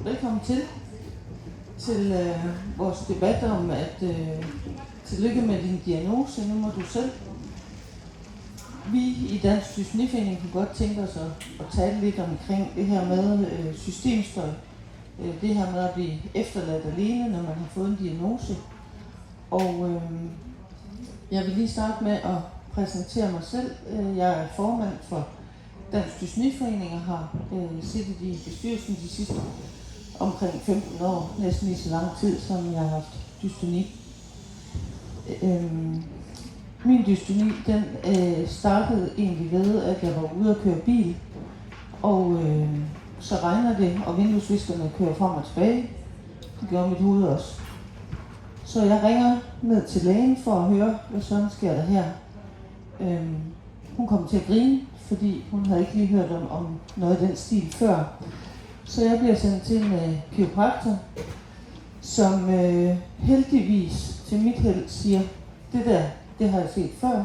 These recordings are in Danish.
Velkommen til vores debat om at tillykke med din diagnose. Nu må du selv. Vi i Dansk Dysfoniforening kunne godt tænke os at tale lidt omkring det her med systemstøj. Det her med at blive efterladt alene, når man har fået en diagnose. Og jeg vil lige starte med at præsentere mig selv. Jeg er formand for Dansk Dysfoniforening og har siddet i bestyrelsen de sidste omkring 15 år, næsten lige så lang tid, som jeg har haft dystoni. Min dystoni, den startede egentlig ved, at jeg var ude at køre bil, og så regner det, og vinduesviskerne kører frem og tilbage. Det gjorde mit hoved også. Så jeg ringer ned til lægen for at høre, hvad sådan sker der her. Hun kom til at grine, fordi hun havde ikke lige hørt om noget af den stil før. Så jeg bliver sendt til en kiropraktor, som heldigvis til mit held siger, det har jeg set før,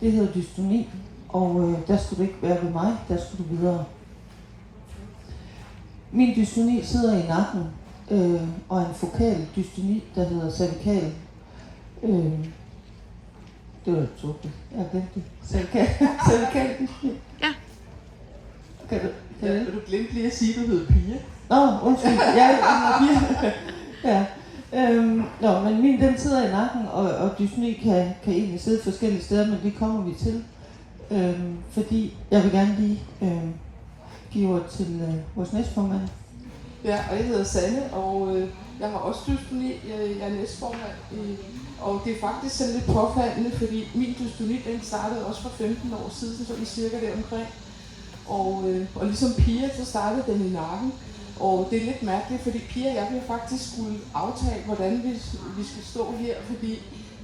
det hedder dystoni, og der skulle du ikke være ved mig, der skulle du videre. Min dystoni sidder i nakken, og en fokal dystoni, der hedder cervikal. Det var tåbeligt. Jeg glemte det. Cervikal dystoni. Ja. Du glemte lige at sige, at du hed Pia. Undskyld. Jeg er Pia. Ja. Men min den sidder i nakken, og dystoni kan egentlig sidde forskellige steder, men det kommer vi til. Fordi jeg vil gerne lige give ord til vores næstformand. Ja, og jeg hedder Sanne, og jeg har også dystoni. Jeg er næstformand, og det er faktisk sådan lidt påfaldende, fordi min dystoni, den startede også for 15 år siden, sådan cirka der omkring. Og ligesom Pia, så startede den i nakken. Og det er lidt mærkeligt, fordi Pia og jeg vil faktisk skulle aftale, hvordan vi skal stå her, fordi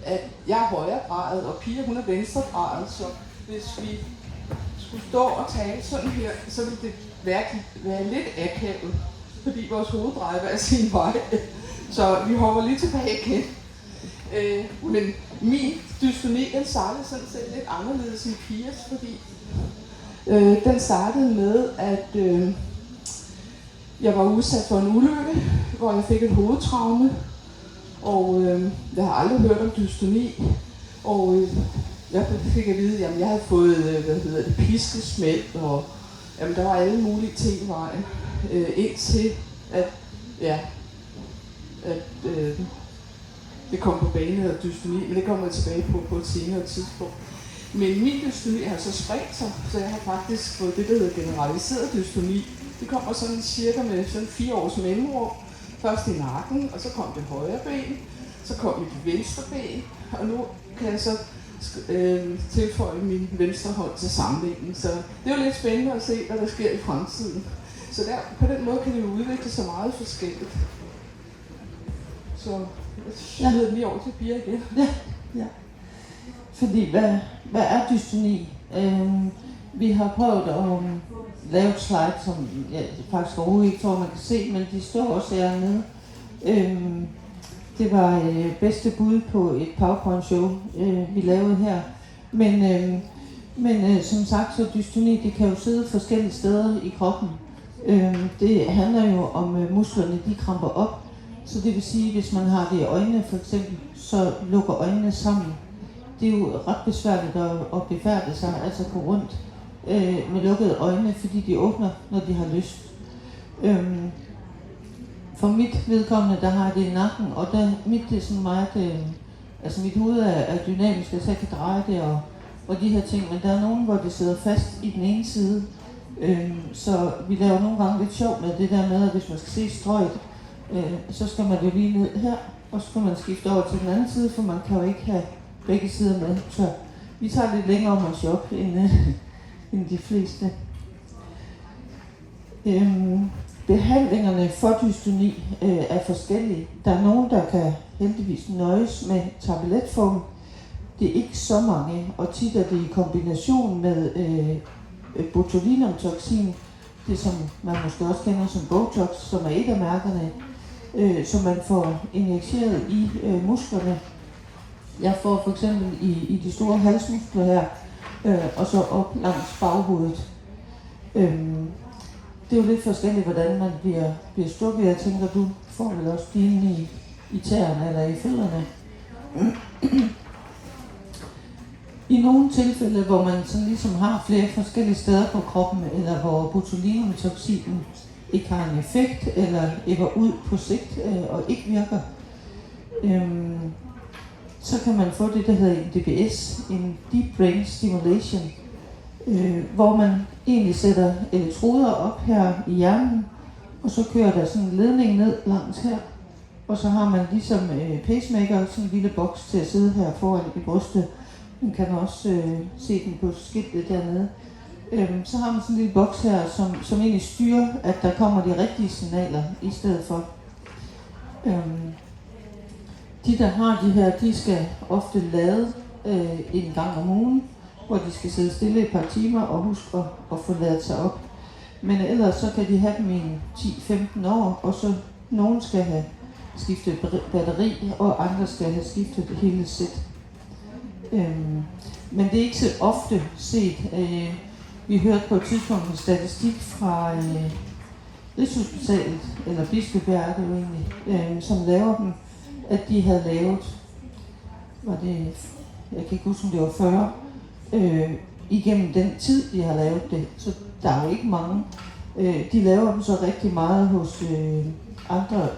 at jeg er højregrædet, og Pia hun er venstregrædet, så hvis vi skulle stå og tale sådan her, så ville det virkelig være lidt akavet, fordi vores hoved drejer hver sin vej. Så vi hopper lige tilbage igen. Men min dystoni, den startede sådan set lidt anderledes end Pias, fordi den startede med, at jeg var udsat for en ulykke, hvor jeg fik et hovedtraume, og jeg har aldrig hørt om dystoni, og jeg fik at vide, at jeg havde fået piskesmæld, og jamen, der var alle mulige ting i vejen, indtil at det kom på banen af dystoni, men det kommer jeg tilbage på et senere tidspunkt. Men min dystoni har så spredt sig, så jeg har faktisk fået det, der hedder generaliseret dystoni. Det kommer sådan cirka med sådan 4 års mellemrum. Først i nakken, og så kom det højre ben, så kom mit venstre ben, og nu kan jeg så tilføje min venstre hånd til sammenligning. Så det er jo lidt spændende at se, hvad der sker i fremtiden. Så på den måde kan det jo udvikle sig meget forskelligt. Så jeg hedder lige over til Pia igen. Ja. Fordi, hvad er dystoni? Vi har prøvet at lave et slide, som jeg faktisk overhovedet ikke tror, man kan se, men de står også hernede. Det var bedste bud på et PowerPoint-show, vi lavede her. Men som sagt, så dystoni, det kan jo sidde forskellige steder i kroppen. Det handler jo om musklerne, de kramper op. Så det vil sige, hvis man har det i øjnene for eksempel, så lukker øjnene sammen. Det er jo ret besværligt at befærde sig, altså gå rundt med lukkede øjne, fordi de åbner, når de har lyst. For mit vedkommende, der har jeg det i nakken, og det er sådan meget, altså mit hoved er dynamisk, så jeg kan dreje det og de her ting, men der er nogen, hvor det sidder fast i den ene side. Så vi laver nogle gange lidt sjov med det der med, at hvis man skal se strøget, så skal man jo lige ned her, og så skal man skifte over til den anden side, for man kan jo ikke have begge sider med. Så vi tager lidt længere om at shoppe end de fleste. Behandlingerne for dystoni er forskellige. Der er nogen, der kan heldigvis nøjes med tabletform. Det er ikke så mange, og tit er det i kombination med botulinumtoxin, det som man måske også kender som Botox, som er et af mærkerne, som man får injiceret i musklerne. Jeg får for eksempel i de store halsmuskler her, og så op langs baghovedet. det er jo lidt forskelligt, hvordan man bliver stukket. Jeg tænker, du får vel også dine i tæerne eller i fødderne. I nogle tilfælde, hvor man sådan ligesom har flere forskellige steder på kroppen, eller hvor botulinumtoxinen ikke har en effekt, eller æbber ud på sigt og ikke virker, så kan man få det, der hedder en DBS, en Deep Brain Stimulation, hvor man egentlig sætter elektroder op her i hjernen, og så kører der sådan en ledning ned langs her, og så har man ligesom pacemaker, sådan en lille boks til at sidde her foran i brystet. Man kan også se den på skiltet dernede. Så har man sådan en lille boks her, som egentlig styrer, at der kommer de rigtige signaler i stedet for. De, der har de her, de skal ofte lade en gang om ugen, hvor de skal sidde stille et par timer og huske at få ladet sig op. Men ellers så kan de have dem i 10-15 år, og så nogen skal have skiftet batteri, og andre skal have skiftet det hele sæt. Men det er ikke så ofte set. Vi hørte på et tidspunkt en statistik fra Rigshospitalet, eller Bispebjerg, det jo egentlig, som laver dem, at de havde lavet, jeg kan ikke huske, om det var 40, igennem den tid, de har lavet det. Så der er jo ikke mange. De laver dem så rigtig meget hos andre,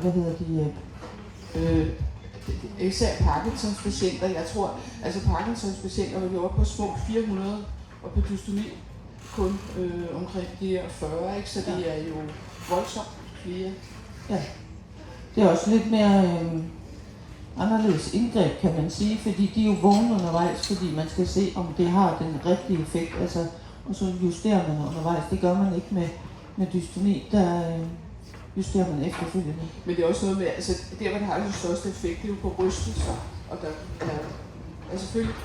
især Parkinsons patienter. Jeg tror, altså Parkinsons patienter var jo oppe på små 400, og på dystoni kun omkring de her 40, ikke? Så det er jo voldsomt flere. Ja, det er også lidt mere anderledes indgreb, kan man sige, fordi de er jo vågne undervejs, fordi man skal se, om det har den rigtige effekt, altså, og så justerer man undervejs. Det gør man ikke med dystoni, der justerer man efterfølgende. Men det er også noget med, altså der, hvor det har den største effekt, det er jo på rystelser, og der er selvfølgelig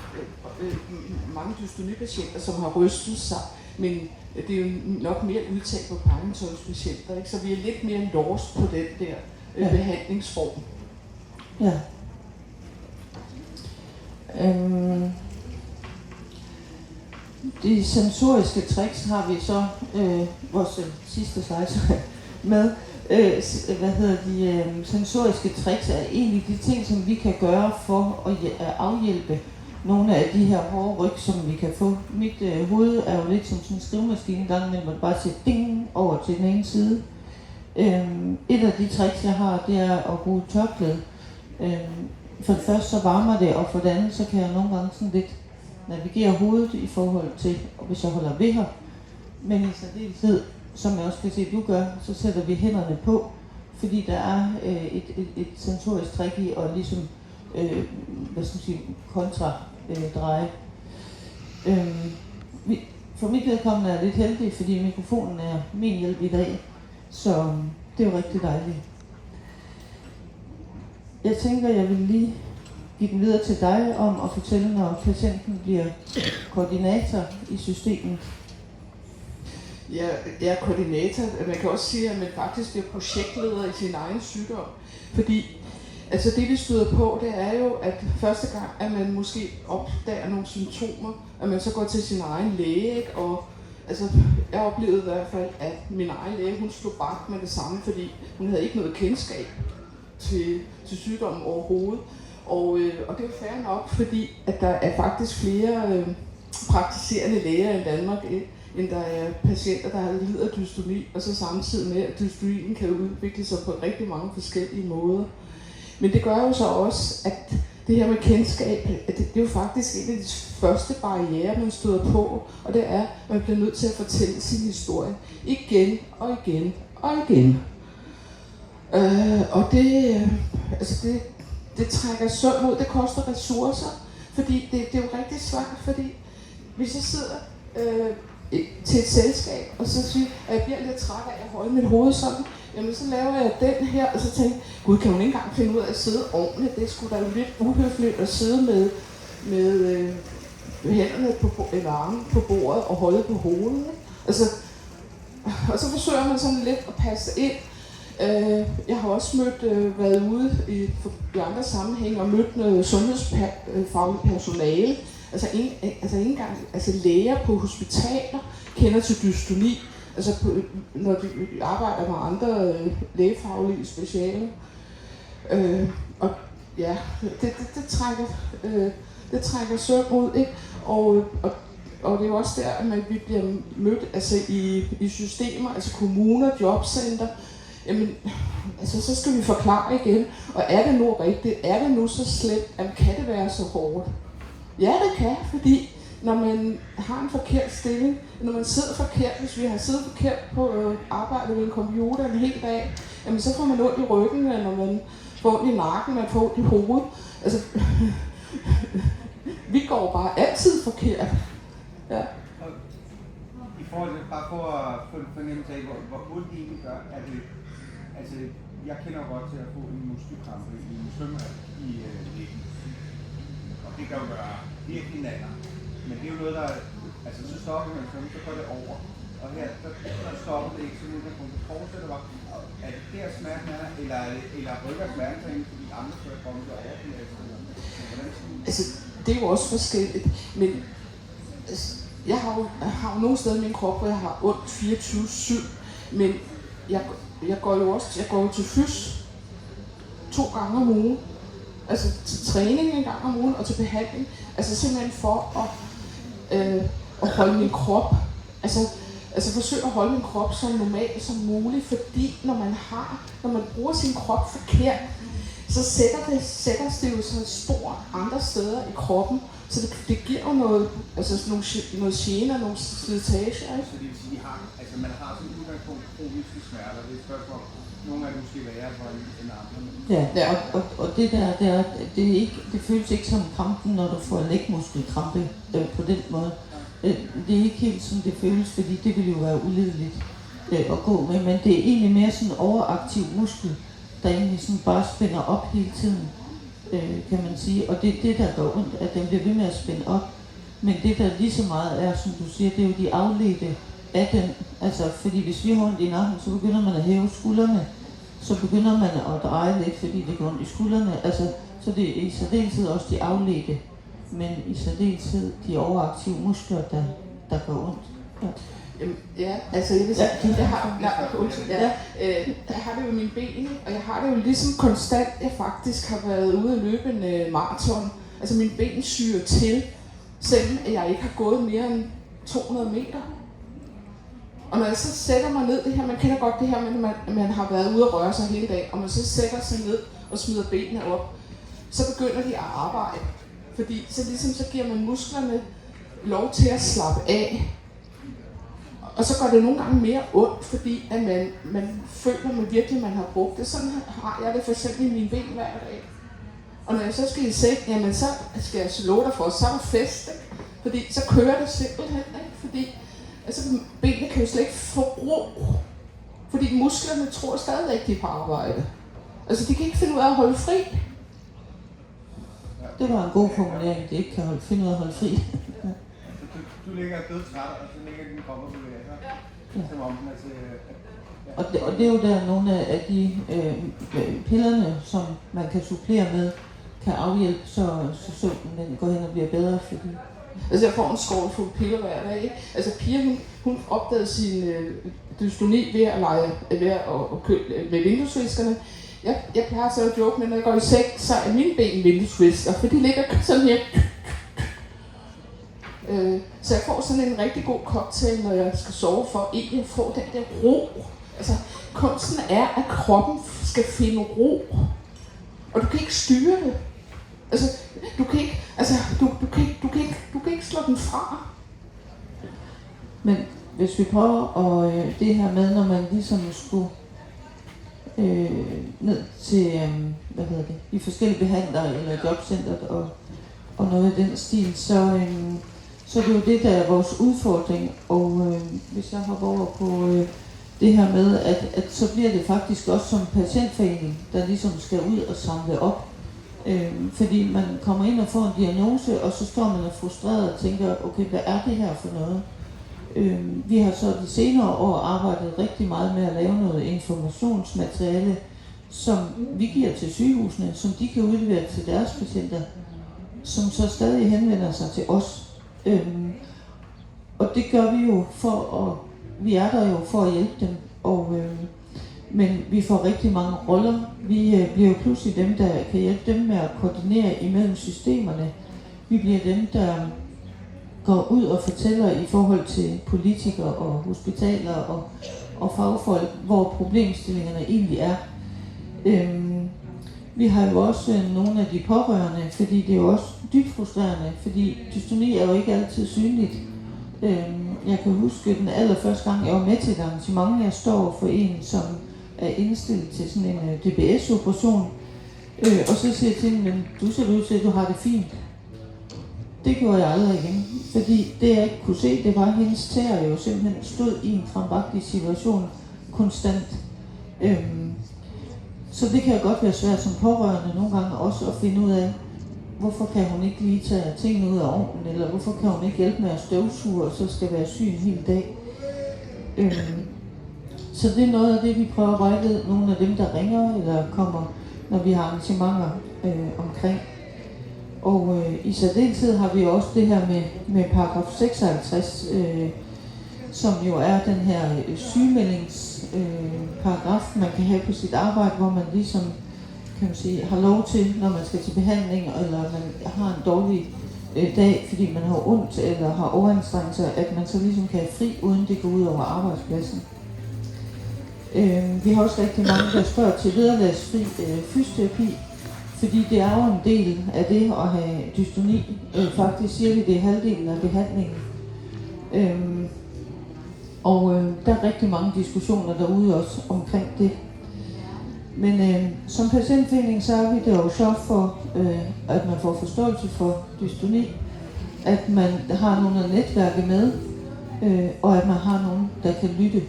mange dystonipatienter, som har rystelser, men det er jo nok mere udtalt på Parkinsons patienter, ikke? Så vi er lidt mere lost på den der behandlingsform. Ja. De sensoriske tricks har vi så vores sidste slide med. Sensoriske tricks er egentlig de ting, som vi kan gøre for at afhjælpe nogle af de her hårde ryg, som vi kan få. Mit hoved er jo lidt som sådan en skrivemaskine en gang, men man bare siger ding over til den ene side. Et af de tricks, jeg har, det er at bruge tørklæde. For det første så varmer det, og for det andet så kan jeg nogle gange sådan lidt navigere hovedet i forhold til, hvis jeg holder ved her. Men i særdeleshed, som jeg også kan se, du gør, så sætter vi hænderne på, fordi der er et sensorisk trick i at ligesom, kontra-dreje. For mit vedkommende er jeg lidt heldig, fordi mikrofonen er min hjælp i dag, så det er jo rigtig dejligt. Jeg tænker, jeg vil lige give den videre til dig om at fortælle, når patienten bliver koordinator i systemet. Jeg er koordinator. Man kan også sige, at man faktisk bliver projektleder i sin egen sygdom. Fordi altså det, vi støder på, det er jo, at første gang, at man måske opdager nogle symptomer, at man så går til sin egen læge, ikke? Og altså, jeg oplevede i hvert fald, at min egen læge, hun slog bak med det samme, fordi hun havde ikke noget kendskab til sygdommen overhovedet. Og det er jo fair nok, fordi at der er faktisk flere praktiserende læger i Danmark, end der er patienter, der lider af dystoni, og så samtidig med, at dystonien kan udvikle sig på rigtig mange forskellige måder. Men det gør jo så også, at det her med kendskab, at det er jo faktisk en af de første barrierer, man støder på, og det er, at man bliver nødt til at fortælle sin historie igen og igen og igen. Og det trækker søm ud, det koster ressourcer, fordi det er jo rigtig svært, fordi hvis jeg sidder til et selskab, og så siger at jeg bliver lidt træt af at holde mit hoved sådan, jamen så laver jeg den her, og så tænker jeg, gud, kan hun ikke engang finde ud af at sidde ordentligt? Det er sgu da jo lidt uhøfligt at sidde med hænderne eller armen på bordet og holde på hovedet. Altså, og så forsøger man sådan lidt at passe ind. Jeg har også været ude i andre sammenhænge og mødt noget sundhedsfagligt personale. Altså ikke engang læger på hospitaler kender til dystoni. Altså når de arbejder med andre lægefaglige specialer. Og ja, det trækker søm ud, ikke? Og det er jo også der, at vi bliver mødt altså i systemer, altså kommuner, jobcenter. Jamen, altså så skal vi forklare igen. Og er det nu rigtigt? Er det nu så slemt? Jamen, kan det være så hårdt? Ja, det kan, fordi når man har en forkert stilling, når man sidder forkert, hvis vi har siddet forkert på arbejde ved en computer en hel dag, jamen så får man ondt i ryggen, når man får ondt i nakken, man får ondt i hovedet. Altså, vi går bare altid forkert. Ja. I forhold til, bare for at få en fornemmelse af, hvor ondt det egentlig gør, at det, altså, jeg kender jo godt til at få en muskelkrampe i en svømmehal i lægen. Og det kan jo gøre virkelig naller. Men det er jo noget, der, altså så stopper man svømme, så går det over. Og her, der stopper det ikke, så nu kan man fortsætte bare. Er det der smerten er, eller rykker smerten sig ind, fordi andre skal komme til overbelastning? Altså, det er jo også forskelligt, men altså, jeg har jo nogle steder i min krop, hvor jeg har ondt 24/7, men jeg går jo til fys 2 gange om ugen, altså til træning 1 gang om ugen og til behandling, altså simpelthen for at holde min krop, altså forsøge at holde min krop så normal som muligt, fordi når man bruger sin krop forkert, så sætter det jo sådan et spor andre steder i kroppen, så det giver jo noget, altså noget gene og nogle slitage. Så det vil sige, at man har sådan et udgangspunkt kroniske smerter, det er et spørgsmål, nogle af dem måske værre for en andre. Ja, og det der, det føles ikke som krampen, når du får lægmuskelkrampe på den måde. Det er ikke helt sådan, det føles, fordi det vil jo være ulideligt at gå med, men det er egentlig mere sådan en overaktiv muskel, der egentlig sådan bare spænder op hele tiden, kan man sige. Og det er det, der gør ondt, at den bliver ved med at spænde op. Men det, der lige så meget er, som du siger, det er jo de afledte af den. Altså, fordi hvis vi har ondt i nakken, så begynder man at hæve skuldrene. Så begynder man at dreje lidt, fordi det går ondt i skuldrene. Altså, så det er i særdeleshed også de afledte, men i særdeleshed de overaktive muskler, der gør ondt. Ja. Ja, altså jeg vil sige, jeg har det jo i mine ben, og jeg har det jo ligesom konstant, jeg faktisk har været ude at løbe en maraton. Altså mine ben syrer til, selvom jeg ikke har gået mere end 200 meter. Og når jeg så sætter mig ned, det her, man kender godt det her med, at man har været ude at røre sig hele dagen, og man så sætter sig ned og smider benene op, så begynder de at arbejde. Fordi så ligesom så giver man musklerne lov til at slappe af. Og så gør det nogle gange mere ondt, fordi at man føler man virkelig, at man har brugt det. Sådan har jeg det for eksempel i mine ben hver dag. Og når jeg så skal i seng, jamen så skal jeg slå dig for, så er der fest, ikke? Fordi så kører det simpelthen, ikke? Fordi altså, benene kan jo slet ikke få ro. Fordi musklerne tror stadigvæk, de er på arbejde. Altså de kan ikke finde ud af at holde fri. Det var en god formulering, det ikke kan finde ud af at holde fri. Du ligger dødtræt, og så ligger din krop og bevæger sig. Som om, altså, og det er jo der nogle af de pillerne, som man kan supplere med, kan afhjælpe, så den går hen og bliver bedre. Fordi altså jeg får en skål for piller hver dag, ikke? Altså Pia, hun opdagede sin dystoni ved at lege med vinduesviskerne. Jeg plejer så at joke med, når jeg går i seng, så er mine ben vinduesvisker, for de ligger sådan her. Så jeg får sådan en rigtig god cocktail, når jeg skal sove, for egentlig at få den der ro. Altså, kunsten er, at kroppen skal finde ro. Og du kan ikke styre det. Altså, du kan ikke slå den fra. Men hvis vi prøver at det her med, når man ligesom skulle ned til, de forskellige behandlere eller jobcentret og noget i den stil, så er det jo det, der er vores udfordring. Og hvis jeg hopper over på det her med, at så bliver det faktisk også som patientforening, der ligesom skal ud og samle op. Fordi man kommer ind og får en diagnose, og så står man og frustreret og tænker, okay, hvad er det her for noget? Vi har så de senere år arbejdet rigtig meget med at lave noget informationsmateriale, som vi giver til sygehusene, som de kan udlevere til deres patienter, som så stadig henvender sig til os. Og det gør vi jo for vi er der jo for at hjælpe dem, men vi får rigtig mange roller. Vi bliver jo pludselig dem, der kan hjælpe dem med at koordinere imellem systemerne. Vi bliver dem, der går ud og fortæller i forhold til politikere og hospitaler og fagfolk, hvor problemstillingerne egentlig er. Vi har jo også nogle af de pårørende, fordi det er jo også dybt frustrerende, fordi dystoni er jo ikke altid synligt. Jeg kan huske den allerførste gang, jeg var med til et arrangement, jeg står for en, som er indstillet til sådan en DBS-operation, og så siger jeg til hende, men du ser ud til, at du har det fint. Det gjorde jeg aldrig igen, fordi det jeg ikke kunne se, det var, at hendes tæer jo simpelthen stod i en krampagtig situation konstant. Så det kan godt være svært som pårørende nogle gange også at finde ud af, hvorfor kan hun ikke lige tage tingene ud af ovnen, eller hvorfor kan hun ikke hjælpe med at støvsuge, og så skal være syg en hel dag. Så det er noget af det, vi prøver at vejlede nogle af dem, der ringer eller kommer, når vi har arrangementer omkring. Og i særdeleshed har vi også det her med paragraf 56, som jo er den her sygemeldingsparagraf, man kan have på sit arbejde, hvor man ligesom kan man sige, har lov til, når man skal til behandling, eller man har en dårlig dag, fordi man har ondt eller har overanstrengelser, at man så ligesom kan have fri, uden det går ud over arbejdspladsen. Vi har også rigtig mange, der spørger til vederlagsfri fysioterapi, fordi det er jo en del af det at have dystoni. Faktisk siger vi, det er halvdelen af behandlingen. Der er rigtig mange diskussioner derude også omkring det. Men som patientforening, så er vi der jo så for, at man får forståelse for dystoni, at man har nogle at netværke med, og at man har nogen, der kan lytte.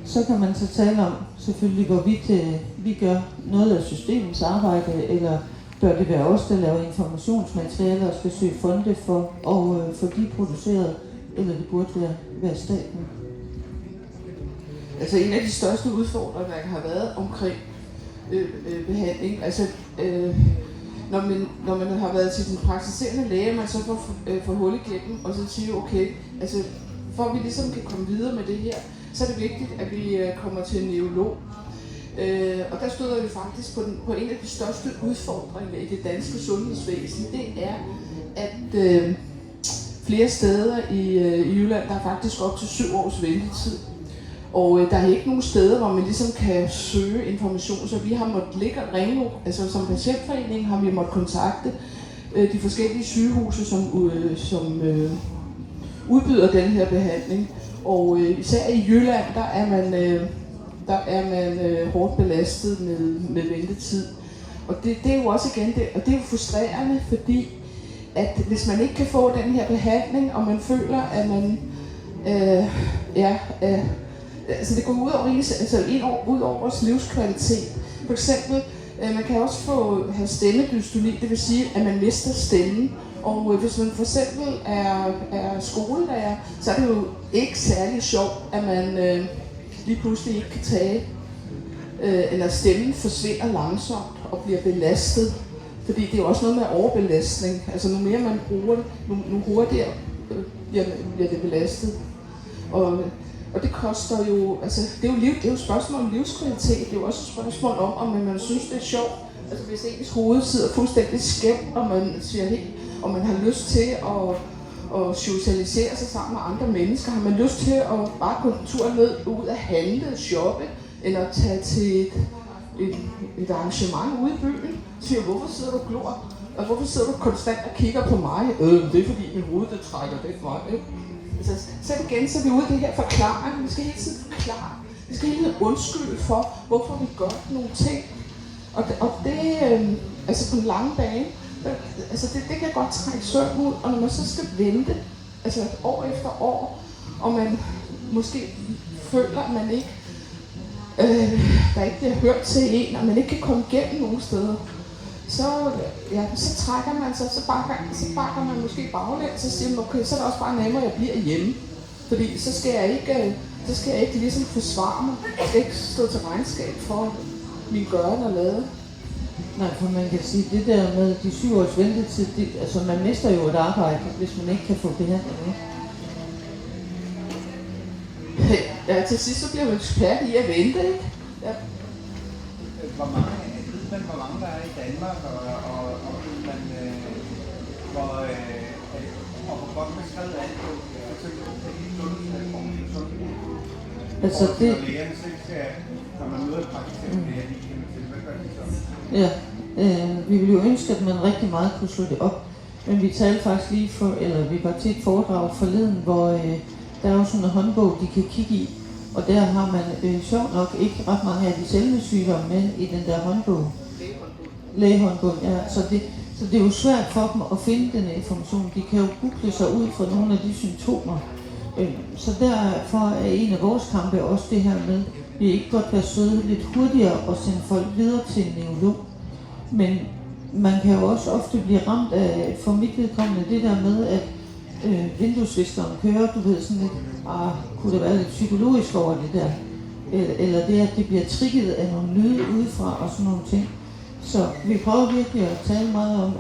Så kan man så tale om, selvfølgelig, hvorvidt vi gør noget af systemets arbejde, eller bør det være os, der laver informationsmaterialer og skal søge fonde for at få de produceret, eller det burde være staten. Altså en af de største udfordringer, der har været omkring behandling, altså når man har været til den praktiserende læge, man så får hul igennem, og så siger okay, altså for at vi ligesom kan komme videre med det her, så er det vigtigt, at vi kommer til en neurolog. Og der støder vi faktisk på en af de største udfordringer i det danske sundhedsvæsen. Det er, at flere steder i Jylland, der er faktisk op til 7 års ventetid. Og der er ikke nogen steder, hvor man ligesom kan søge information, så vi har måttet ligge og ringe, altså som patientforening har vi måttet kontakte de forskellige sygehuse, som udbyder den her behandling. Og især i Jylland, der er man hårdt belastet med ventetid. Og det er jo også igen det, og det er jo frustrerende, fordi at hvis man ikke kan få den her behandling, og man føler, at man altså det går ud over, ud over vores livskvalitet. For eksempel, man kan også have stemmedystoni, det vil sige, at man mister stemmen. Og hvis man for eksempel er skolelærer, så er det jo ikke særlig sjovt, at man lige pludselig ikke kan tale, eller stemmen forsvinder langsomt og bliver belastet. Fordi det er jo også noget med overbelastning. Altså nu mere man bruger det, nu hurtigere bliver det belastet. Og det koster jo, altså det er jo et spørgsmål om livskvalitet. Det er jo også et spørgsmål om man synes det er sjovt. Altså hvis ens hoved sidder fuldstændig skævt, og man siger helt, og man har lyst til at socialisere sig sammen med andre mennesker, har man lyst til at bare gå en tur ned ud at handle, shoppe, eller tage til et arrangement ude i byen, siger, hvorfor sidder du og glor? Og hvorfor sidder du konstant og kigger på mig? Det er fordi min hoved, det trækker den vej, ikke? Altså, så igen, så er vi ude i det her forklaring. Vi skal hele tiden forklare. Vi skal hele tiden undskylde for, hvorfor vi gør nogle ting. Og det, altså på en lang bane, altså det kan godt trække søvn ud, og når man så skal vente, altså år efter år, og man måske føler, at man ikke, der ikke bliver hørt til en, og man ikke kan komme igennem nogen steder, så trækker man sig, så bakker man måske baglæns, så siger man, okay, så er det også bare nemmere, at jeg bliver hjemme. Fordi så skal jeg ikke ligesom forsvare mig. Jeg skal ikke stå til regnskab for min gøren og lade. Nej, for man kan sige, det der med de 7 års ventetid, altså man mister jo et arbejde, hvis man ikke kan få behandling. Ja, til sidst så bliver man ekspert i at vente, ikke? Ja. Hvor mange der er i Danmark, og man, hvor godt beskrevet er det på, for eksempel sundhedsreformen, Altså det... Når lægerne selv skal, når man møder praktiserende læger, de kender til, hvad gør de så? Ja, vi ville jo ønske, at man rigtig meget kunne slå det op. Men vi talte faktisk lige vi var til et foredrag forleden, hvor der er jo sådan en håndbog, de kan kigge i. Og der har man sjovt nok ikke ret mange af de sjældne sygdomme med i den der håndbog. Lægehåndbog, ja. Så det er jo svært for dem at finde den information. De kan jo google sig ud fra nogle af de symptomer. Så derfor er en af vores kampe også det her med, vi ikke godt være søde lidt hurtigere og sende folk videre til en neurolog. Men man kan jo også ofte blive ramt af, for mit vedkommende, det der med, at vinduesviskeren kører, du ved sådan lidt, kunne der være lidt psykologisk over det der? Eller det, at det bliver trigget af nogle lyde udefra og sådan nogle ting. Så vi prøver virkelig at tale meget om,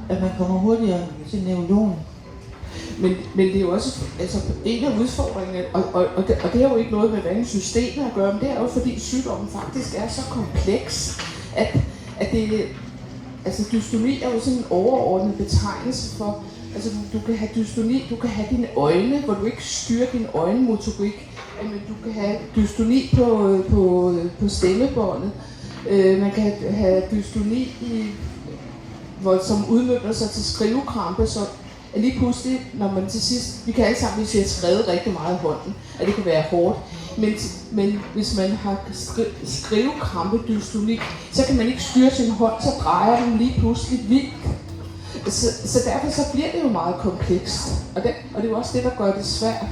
at man kommer hurtigere til neurologen. Men det er jo også altså, en af udfordringerne, og det har jo ikke noget med hverken systemet at gøre, men det er jo fordi sygdommen faktisk er så kompleks, at det, altså dystoni er jo sådan en overordnet betegnelse for, altså du kan have dystoni, du kan have dine øjne, hvor du ikke styrer din øjenmotorik, men du kan have dystoni på stemmebåndet, man kan have dystoni, som udmønter sig til skrivekrampe, så lige pludselig, når man til sidst, vi kan alle sammen, hvis jeg har skrevet rigtig meget i hånden, at det kan være hårdt, men hvis man har skrivekrampe dystoni, så kan man ikke styre sin hånd, så drejer den lige pludselig vildt. Så derfor så bliver det jo meget komplekst, og det er jo også det, der gør det svært.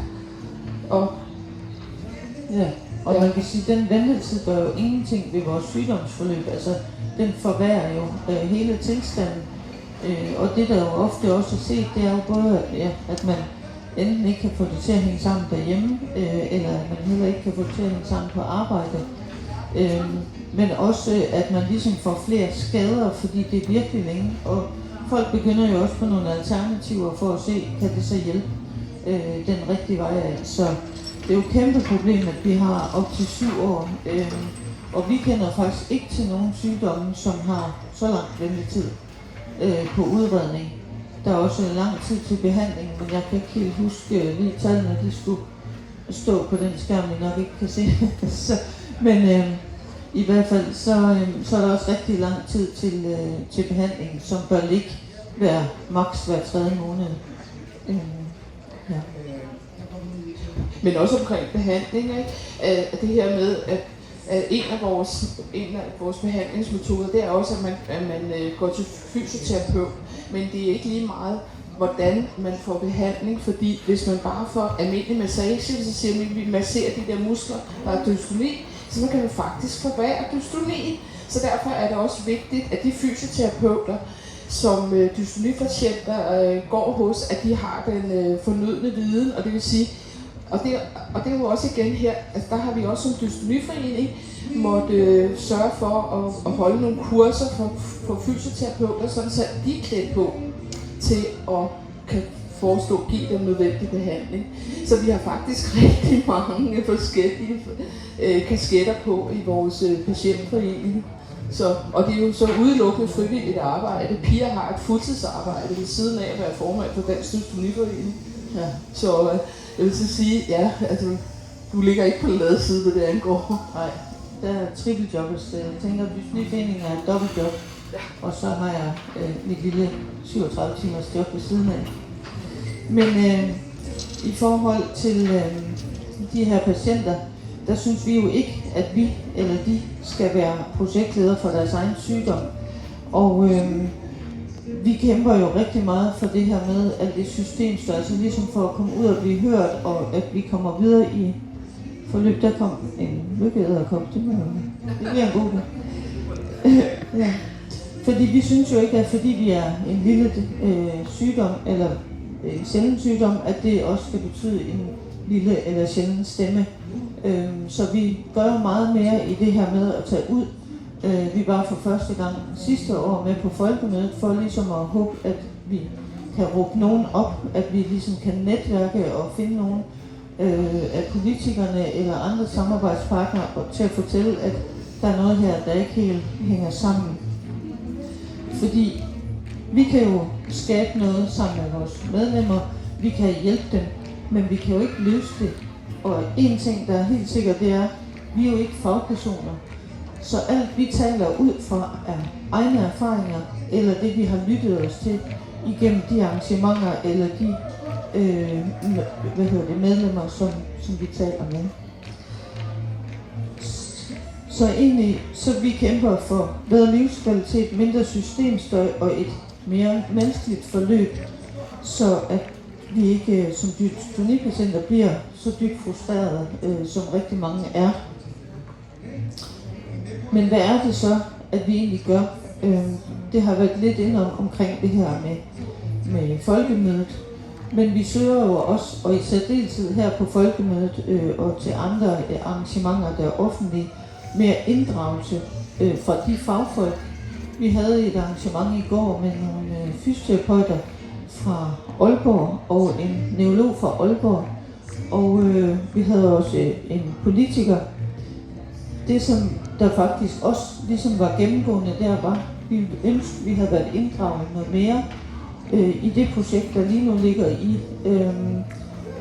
Og man kan sige, at den ventetid gør jo ingenting ved vores sygdomsforløb, altså den forværrer jo hele tilstanden. Og det der jo ofte også er set, det er jo både, at man enten ikke kan få det til at hænge sammen derhjemme, eller at man heller ikke kan få det til at hænge sammen på arbejde. Men også, at man ligesom får flere skader, fordi det er virkelig længe. Og folk begynder jo også på nogle alternativer for at se, kan det så hjælpe den rigtige vej af. Så det er jo et kæmpe problem, at vi har op til 7 år. Og vi kender faktisk ikke til nogen sygdomme, som har så lang ventetid på udredning. Der er også lang tid til behandling, men jeg kan ikke helt huske lige tallene, de skulle stå på den skærm, jeg nok ikke kan se. Men i hvert fald, så er der også rigtig lang tid til behandling, som bør ligge maks hver 3. måned. Ja. Men også omkring behandling, ikke? Det her med, at en af vores behandlingsmetoder, det er også, at man går til fysioterapeut, men det er ikke lige meget, hvordan man får behandling, fordi hvis man bare får almindelig massage, så siger man, at vi masserer de der muskler, der er dystoni, så kan man faktisk forværre dystonien. Så derfor er det også vigtigt, at de fysioterapeuter, som dystonipatienter går hos, at de har den fornødne viden, og det vil sige, og det er jo også igen her, altså der har vi også som dystoniforening måtte sørge for at holde nogle kurser for fysioterapeuter, sådan så de er klædt på til at kan give dem nødvendig behandling. Så vi har faktisk rigtig mange forskellige kasketter på i vores patientforening. Og det er jo så udelukkende frivilligt arbejde. Pia har et fuldtidsarbejde ved siden af at være formand for Dansk Dystoniforening. Ja. Så jeg vil så sige, ja, altså, du ligger ikke på den lade side, hvad det angår. Nej, der er trippeljobbet, så jeg tænker, at dystoniforeningen er et dobbeltjob. Ja. Og så har jeg mit lille 37 timers job ved siden af. Men i forhold til de her patienter, der synes vi jo ikke, at vi eller de skal være projektledere for deres egen sygdom. Og vi kæmper jo rigtig meget for det her med, at det systemstørrelse, ligesom for at komme ud og blive hørt, og at vi kommer videre i forløb. Der kom en lykkeæderkop, det bliver en god dag. Ja. Fordi vi synes jo ikke, at fordi vi er en lille sygdom, eller en sjælden sygdom, at det også skal betyde en lille eller sjælden stemme. Så vi gør jo meget mere i det her med at tage ud. Vi var for første gang sidste år med på folkemødet for ligesom at håbe, at vi kan råbe nogen op, at vi ligesom kan netværke og finde nogen, af politikerne eller andre samarbejdspartnere til at fortælle, at der er noget her, der ikke helt hænger sammen. Fordi vi kan jo skabe noget sammen med vores medlemmer, vi kan hjælpe dem, men vi kan jo ikke løse det. Og en ting, der er helt sikkert, det er, at vi er jo ikke fagpersoner. Så alt vi taler ud fra er egne erfaringer, eller det vi har lyttet os til igennem de arrangementer, eller de medlemmer, som vi taler med. Så egentlig, så vi kæmper for bedre livskvalitet, mindre systemstøj og et mere menneskeligt forløb, så at vi ikke som dystonipatienter bliver så dybt frustrerede, som rigtig mange er. Men hvad er det så, at vi egentlig gør? Det har været lidt inde omkring det her med folkemødet. Men vi søger jo også, og i særdeleshed her på folkemødet og til andre arrangementer, der er offentlige, mere inddragelse fra de fagfolk. Vi havde et arrangement i går med nogle fysioterapeuter fra Aalborg og en neurolog fra Aalborg. Og vi havde også en politiker. Det som der faktisk også ligesom var gennemgående der var, vi ønskede, vi havde været inddraget noget mere i det projekt, der lige nu ligger i,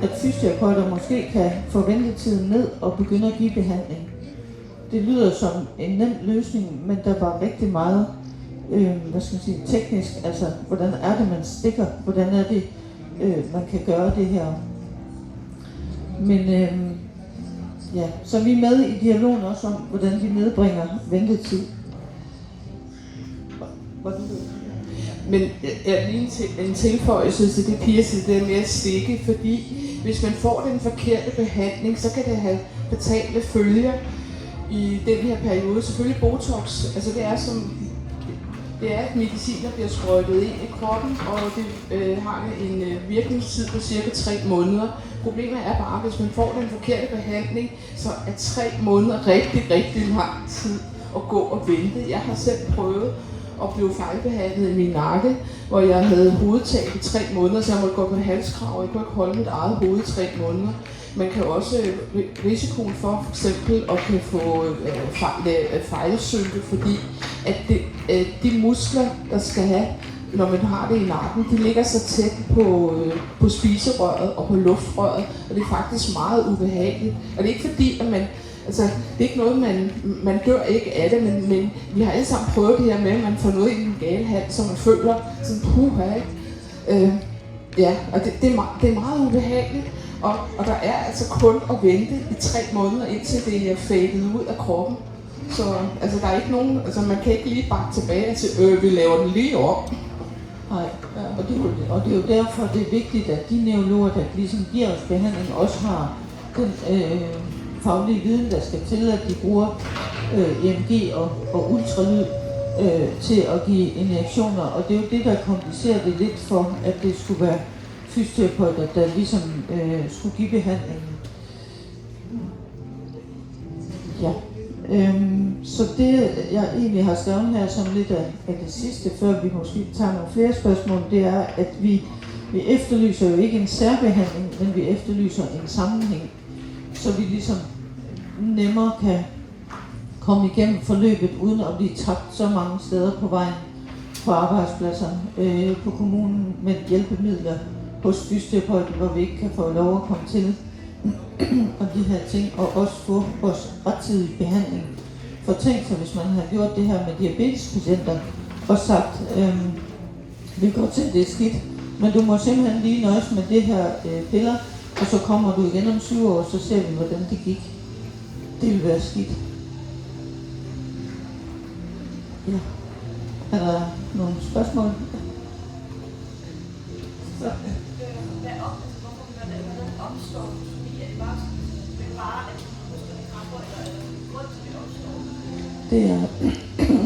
at fysioterapeuter måske kan få ventetiden ned og begynde at give behandling. Det lyder som en nem løsning, men der var rigtig meget teknisk, altså hvordan er det, man stikker, hvordan er det, man kan gøre det her. Men ja, så vi er med i dialogen også om, hvordan vi nedbringer ventetid. Men lige en tilføjelse til det, Pia siger, det er med at stikke, fordi hvis man får den forkerte behandling, så kan det have fatale følger i den her periode. Selvfølgelig Botox, altså det er et medicin, der bliver sprøjtet ind i kroppen, og det har en virkningstid på cirka 3 måneder. Problemet er bare, at hvis man får den forkerte behandling, så er 3 måneder rigtig, rigtig lang tid at gå og vente. Jeg har selv prøvet at blive fejlbehandlet i min nakke, hvor jeg havde hovedtab i 3 måneder, så jeg måtte gå på halskrav, og jeg kunne ikke holde mit eget hoved i 3 måneder. Man kan også risikoen for eksempel at kan få fejlsynke, fordi at de muskler, der skal have, når man har det i nakken, de ligger så tæt på spiserøret og på luftrøret, og det er faktisk meget ubehageligt. Og det er ikke fordi, at det er ikke noget, man dør ikke af det, men vi har alle sammen prøvet det her med, at man får noget i den gale hals, så man føler sådan puha, ikke? Ja, og det er meget ubehageligt. Og der er altså kun at vente i 3 måneder, indtil det er fadet ud af kroppen. Så altså, der er ikke nogen, altså man kan ikke lige bakke tilbage til, vi laver den lige om. Nej, ja. Og det er jo derfor, det er vigtigt, at de neurologer, der ligesom giver os behandling, også har den faglige viden, der skal til, at de bruger EMG og ultralyd til at give injektioner. Og det er jo det, der komplicerer det lidt for, at det skulle være fysioterapeuter, der ligesom skulle give behandlingen. Ja. Så det, jeg egentlig har skrevet her som lidt af det sidste, før vi måske tager nogle flere spørgsmål, det er, at vi efterlyser jo ikke en særbehandling, men vi efterlyser en sammenhæng, så vi ligesom nemmere kan komme igennem forløbet, uden at blive tabt så mange steder på vejen, på arbejdspladser, på kommunen med hjælpemidler, hos fysioterapeuter, hvor vi ikke kan få lov at komme til og de her ting, og også få vores rettidige behandling. For tænk sig, hvis man har gjort det her med diabetespatienter, og sagt, vi går til, det er skidt, men du må simpelthen lige nøjes med det her piller, og så kommer du igen om 7 år, så ser vi, hvordan det gik. Det vil være skidt. Ja. Er der nogle spørgsmål? Så. Det er,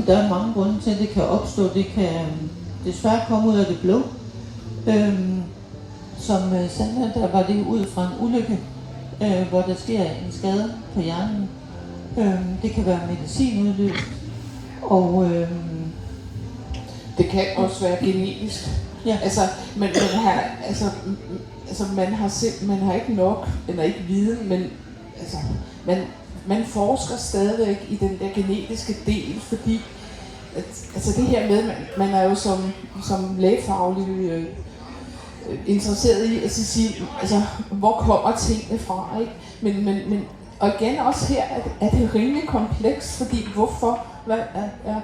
der er mange grunde til, at det kan opstå. Det kan desværre komme ud af det blå. Som Sandra, der var det ud fra en ulykke, hvor der sker en skade på hjernen. Det kan være medicinudløst. Og det kan også være genetisk. Ja. Altså, men altså man har ikke nok, eller ikke viden, men altså, man forsker stadigvæk i den der genetiske del, fordi altså det her med, man er jo som lægefaglig interesseret i at sige, altså hvor kommer tingene fra, ikke? Men og igen også her er det rimelig komplekst, fordi hvorfor, hvad er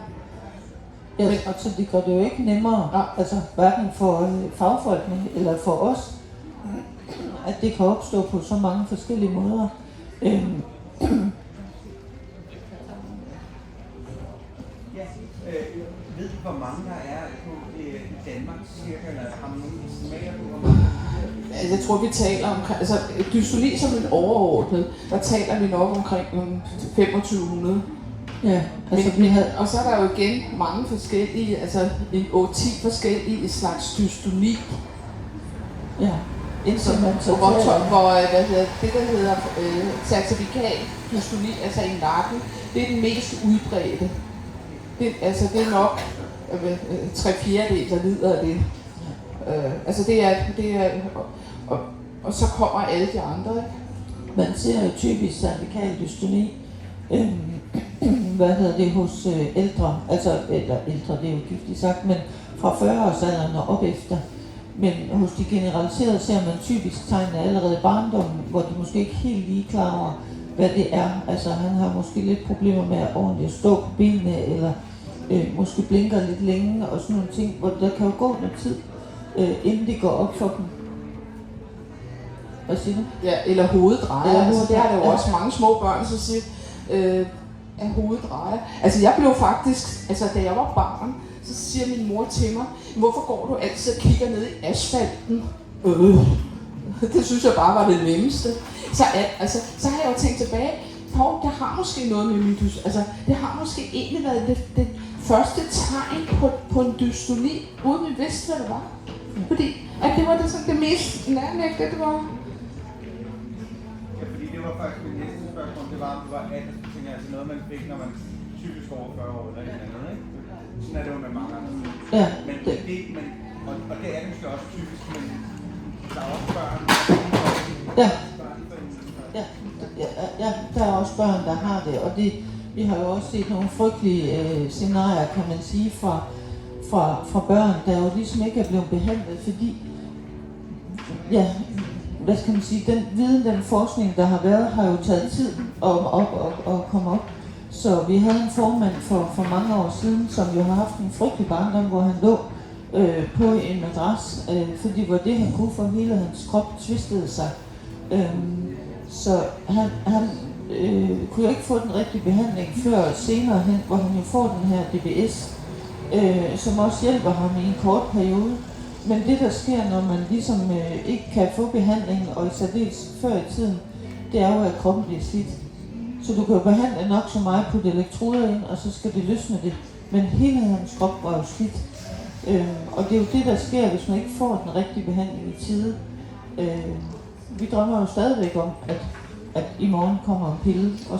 Ja, altså det gør det jo ikke nemmere, altså hverken for fagfolkene eller for os, at det kan opstå på så mange forskellige måder. Ved I, hvor mange der er på i Danmark cirka, eller har man nogen estimater på, hvor mange? Jeg tror, vi taler omkring, altså dysfoni som en overordnet, der taler vi nok omkring 2500. Ja, altså og så er der jo igen mange forskellige, altså en 8-10 forskellige slags dystoni. Ja, hvor det der hedder certifikal dystoni, altså i nakken, det er den mest udbredte. Det er nok 3/4, der lider af det. Altså det er og så kommer alle de andre, ikke? Man ser jo typisk cervikal dystoni, hos ældre, eller ældre, det er jo giftigt sagt, men fra 40-årsalderen og op efter. Men hos de generaliserede ser man typisk tegnene allerede i barndommen, hvor de måske ikke helt lige klar over, hvad det er. Altså han har måske lidt problemer med at ordentligt stå på benene, eller måske blinker lidt længe og sådan nogle ting, hvor der kan jo gå noget tid, inden det går op for dem. Hvad siger du? Ja, eller hoveddrejer. Altså, det er der jo også mange små børn, så siger, af hoveddrejer. Altså jeg blev faktisk, altså da jeg var barn, så siger min mor til mig, hvorfor går du altid og kigger ned i asfalten? Det synes jeg bare var det nemmeste. Så har jeg jo tænkt tilbage, det har måske noget med min altså det har måske egentlig været det første tegn på en dystoni, uden vi vidste, hvad det var. Fordi at det var det mest nærmægtige, det var. Ja, fordi det var faktisk mit næste spørgsmål, det var, om det var altså noget, man fik, når man typisk over 40 år eller et eller andet, ikke? Sådan er det jo med mange andre. Ja. Men og det er det måske også typisk, men der er også børn. Ja. Ja, der er også børn, der har det, og vi har jo også set nogle frygtelige scenarier, kan man sige, fra børn, der jo ligesom ikke er blevet behandlet, fordi, ja, hvad skal man sige, den viden, den forskning, der har været, har jo taget tid at komme op. Så vi havde en formand for mange år siden, som jo har haft en frygtelig barndom, hvor han lå på en madras, fordi det var det, han kunne, for hele hans krop tvistede sig. Så han kunne jo ikke få den rigtige behandling før senere hen, hvor han jo får den her DBS, som også hjælper ham i en kort periode. Men det, der sker, når man ligesom ikke kan få behandling, og i særdeles før i tiden, det er jo, at kroppen bliver slidt. Så du kan jo behandle nok så meget, putte elektroder ind, og så skal det løsne det. Men hele hans krop var jo slidt. Og det er jo det, der sker, hvis man ikke får den rigtige behandling i tide. Vi drømmer jo stadigvæk om, at i morgen kommer en pille, og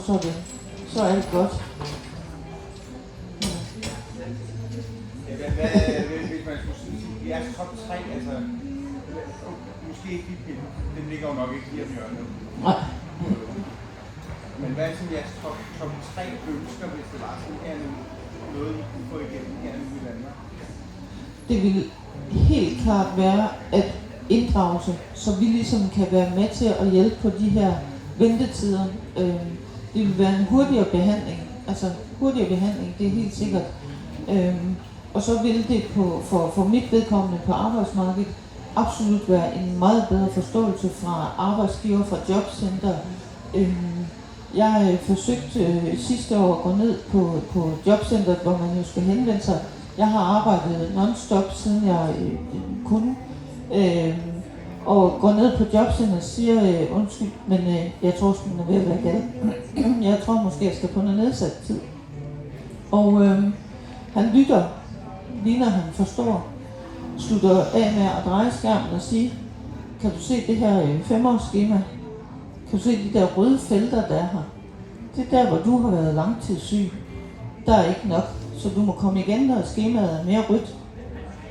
så er alt godt. Hvis man skulle sige, jeres top 3, altså, måske ikke de pille, den ligger jo nok ikke lige om hjørnet. Nej. Men hvad er sådan jeres top 3 ønsker, hvis det var sådan her nu, noget I kunne få igennem her nu i Danmark? Det vil helt klart være at inddragelse, så vi ligesom kan være med til at hjælpe på de her ventetider. Det vil være en hurtigere behandling, det er helt sikkert. Og så vil det for mit vedkommende på arbejdsmarkedet absolut være en meget bedre forståelse fra arbejdsgiver, fra jobcenter. Jeg forsøgte sidste år at gå ned på jobcentret, hvor man jo skal henvende sig. Jeg har arbejdet non-stop, siden jeg kunne. Og går ned på jobcentret og siger, undskyld, men jeg tror sgu, den er ved at være gal. Jeg tror måske, jeg skal på noget nedsat tid. Og han lytter, ligner han forstår, slutter af med at dreje skærmen og sige, kan du se det her 5-årsskema? Kan du se de der røde felter, der er her? Det er der, hvor du har været langtidssyg. Der er ikke nok, så du må komme igen, når skemaet er mere rødt.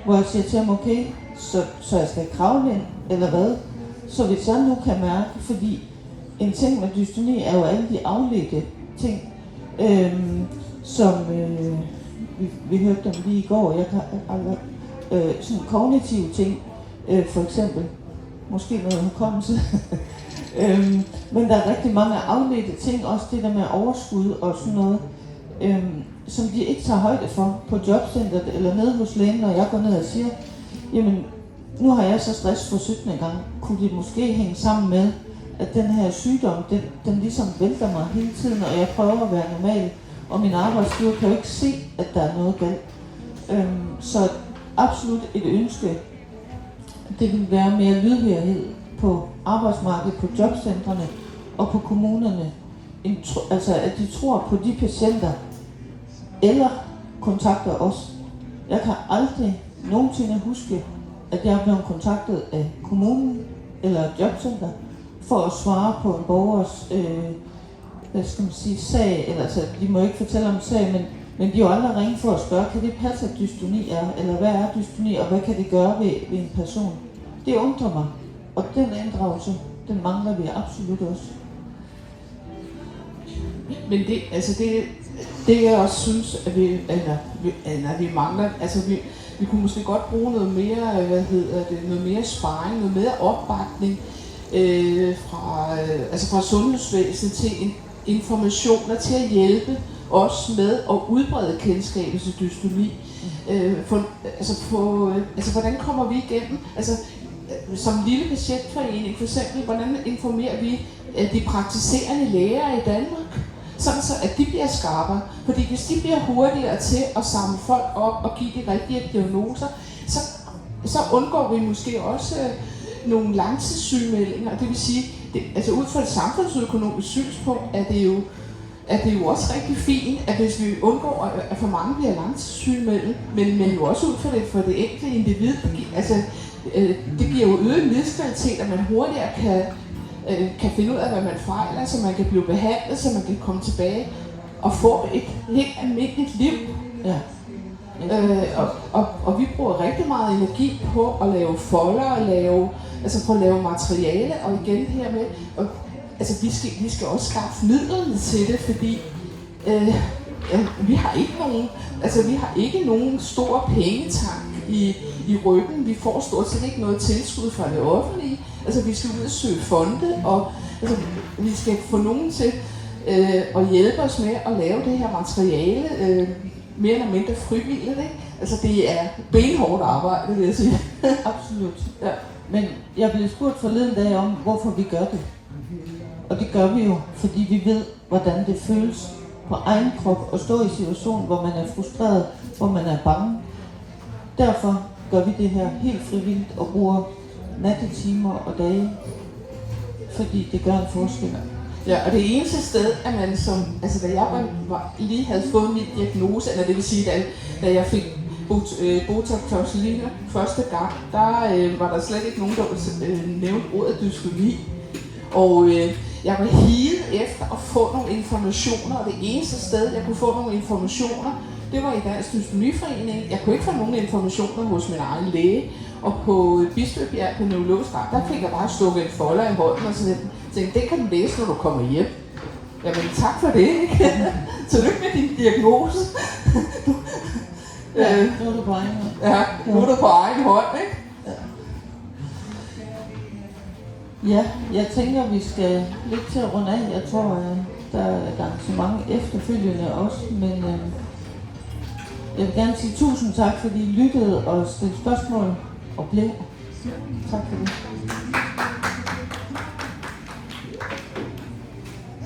Hvor jeg siger til ham, okay, så jeg skal kravle ind, eller hvad? Så hvis jeg nu kan mærke, fordi en ting med dystoni er jo alle de afledte ting, som vi hørte dem lige i går. Jeg kan sådan kognitive ting, for eksempel, måske noget hukommelse. Men der er rigtig mange afledte ting, også det der med overskud og sådan noget, som de ikke tager højde for på jobcentret eller nede hos lægen, når jeg går ned og siger, jamen, nu har jeg så stress for 17. gang. Kunne det måske hænge sammen med, at den her sygdom, den ligesom vælter mig hele tiden, og jeg prøver at være normal, og min arbejdsgiver kan jo ikke se, at der er noget galt. Så absolut et ønske, det vil være mere lydhørhed på arbejdsmarkedet, på jobcentrene og på kommunerne. Altså at de tror på de patienter, eller kontakter os. Jeg kan aldrig nogensinde huske, at jeg er blevet kontaktet af kommunen eller et jobcenter for at svare på en borgers sag, eller altså, de må ikke fortælle om sag, men de er jo aldrig ringe for at spørge, kan det passe, at dystoni er, eller hvad er dystoni, og hvad kan det gøre ved en person? Det undrer mig, og den inddragelse, den mangler vi absolut også. Men det jeg også synes, at vi mangler, altså vi kunne måske godt bruge noget mere, noget mere sparring, noget mere opbakning fra sundhedsvæsenet til informationer til at hjælpe os med at udbrede kendskabet til dystoni. Hvordan kommer vi igennem? Altså, som lille patientforening for eksempel, hvordan informerer vi de praktiserende læger i Danmark? Sådan så, at de bliver skarpere. Fordi hvis de bliver hurtigere til at samle folk op og give de rigtige diagnoser, så undgår vi måske også nogle langtidssygemeldinger. Det vil sige, ud fra et samfundsøkonomisk synspunkt er det jo også rigtig fint, at hvis vi undgår, at for mange bliver langtidssygemeldt, men jo også ud for det enkelte individ. Altså, det giver jo øget livskvalitet, at man hurtigere kan finde ud af, hvad man fejler, så man kan blive behandlet, så man kan komme tilbage og få et helt almindeligt liv. Ja. Og vi bruger rigtig meget energi på at lave folder, på at lave materiale, og igen her med, vi skal også skaffe midlerne til det, fordi vi har ikke nogen stor pengetank i ryggen. Vi får stort set ikke noget tilskud fra det offentlige. Altså, vi skal ud og søge fonde, og vi skal få nogen til at hjælpe os med at lave det her materiale mere eller mindre frivilligt, ikke? Altså, det er benhårdt arbejde, vil jeg sige. Absolut. Ja. Men jeg blev spurgt forleden dag om, hvorfor vi gør det. Og det gør vi jo, fordi vi ved, hvordan det føles på egen krop at stå i en situation, hvor man er frustreret, hvor man er bange. Derfor gør vi det her helt frivilligt og bruger nattetimer og dage, fordi det gør en forskel. Ja, og det eneste sted, at man da jeg lige havde fået min diagnose, eller det vil sige, da jeg fik botox-toxiner første gang, der var der slet ikke nogen, der nævnte ordet dystoni. Og jeg var higet efter at få nogle informationer, og det eneste sted, jeg kunne få nogle informationer, det var i Dansk Dystoniforening. Jeg kunne ikke få nogen informationer hos min egen læge. Og på Bispebjerg på Neurologisk Ret, der fik jeg bare stukket en folder i hånden og sådan tænkte, det kan du læse, når du kommer hjem. Jamen tak for det, ikke? Tillykke med din diagnose. Ja, nu er du på egen hånd. Ja, nu er du på egen hånd, ikke? Ja, jeg tænker, vi skal lidt til at runde af. Jeg tror, der er et arrangement efterfølgende også, men jeg vil gerne sige tusind tak, fordi I lyttede og stillede spørgsmål og blev. Tak for det.